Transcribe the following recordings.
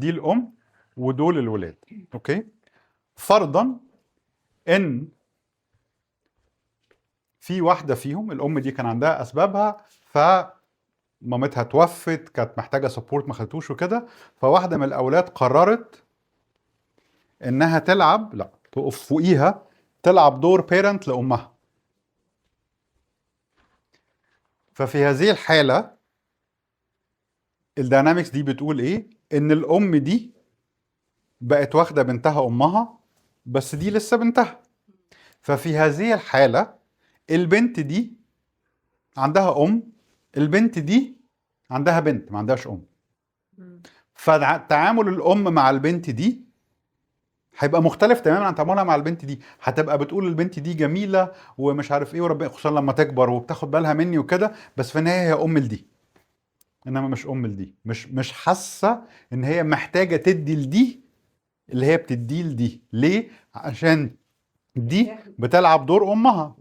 دي الام ودول الولاد. اوكي، فرضا ان في واحده فيهم الام دي كان عندها اسبابها، فمامتها توفت، كانت محتاجه سبورت ما خدتوش وكده، فواحده من الاولاد قررت انها تلعب، لا تقف فوقيها، تلعب دور بيرنت لامها. ففي هذه الحاله الداينامكس دي بتقول ايه؟ ان الام دي بقت واخده بنتها امها، بس دي لسه بنتها. ففي هذه الحاله البنت دي عندها ام، البنت دي عندها بنت ما عندهاش ام. فتعامل الام مع البنت دي هيبقى مختلف تماما عن تعاملها مع البنت دي. هتبقى بتقول البنت دي جميله ومش عارف ايه وربنا، خصوصا لما تكبر وبتاخد بالها مني وكده، بس في النهايه هي ام لدي، انما مش ام لدي. مش حاسه ان هي محتاجه تدي لدي اللي هي بتديه لدي. ليه؟ عشان دي بتلعب دور امها،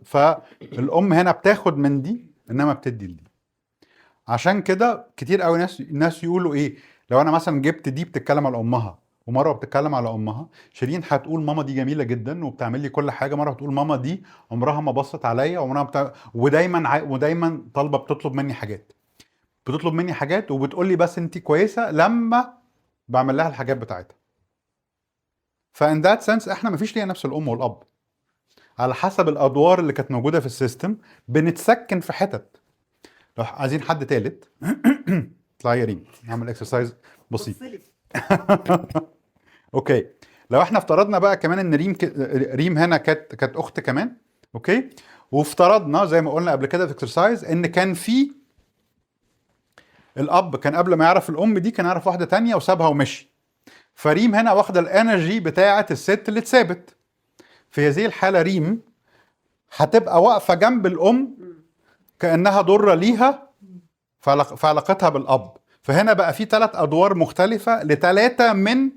فالام هنا بتاخد من دي انما بتدي لدي. عشان كده كتير قوي ناس يقولوا ايه، لو انا مثلا جبت دي بتتكلم على امها ومره بتتكلم على امها، شيرين هتقول ماما دي جميله جدا وبتعمل لي كل حاجه، مره هتقول ماما دي عمرها ما بصت عليا، ودايما طالبه بتطلب مني حاجات، وبتقول لي بس انت كويسه لما بعمل لها الحاجات بتاعتها. فان ذات سنس احنا مفيش لينا نفس الام والاب، على حسب الادوار اللي كانت موجوده في السيستم بنتسكن في حتت. لو عايزين حد تالت اطلعي يا ريم نعمل اكسرسايز بسيط. اوكي، لو احنا افترضنا بقى كمان ان ريم هنا كانت اخت كمان. اوكي، وافترضنا زي ما قلنا قبل كده في اكسرسايز ان كان في الاب كان قبل ما يعرف الام دي كان يعرف واحده تانية وسابها ومشي، فريم هنا واخده الانرجي بتاعه الست اللي اتسابت. في هذه الحاله ريم هتبقى واقفه جنب الام كانها ضره ليها في علاقتها بالاب. فهنا بقى في 3 ادوار مختلفه ل3 من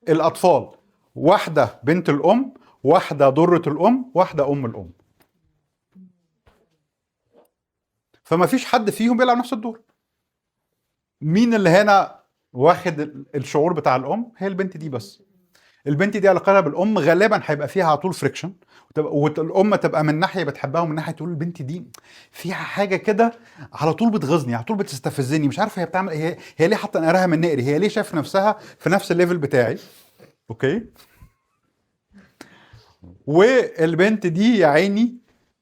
الاطفال، واحده بنت الام، واحده ضره الام، واحده ام الام. فما فيش حد فيهم بيلعب نفس الدور. مين اللي هنا واخد الشعور بتاع الام؟ هي البنت دي بس. البنت دي علاقتها بالام غالبا هيبقى فيها على طول فريكشن، والام تبقى من ناحيه بتحبها ومن ناحيه تقول البنت دي فيها حاجه كده على طول بتغيظني، على طول بتستفزني، مش عارفه هي بتعمل ايه، هي ليه حاطه نقرها من نقري، هي ليه شايف نفسها في نفس الليفل بتاعي. اوكي، والبنت دي يا عيني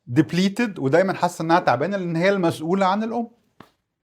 ديبليتد ودايما حاسه انها تعبانه لان هي المسؤوله عن الام.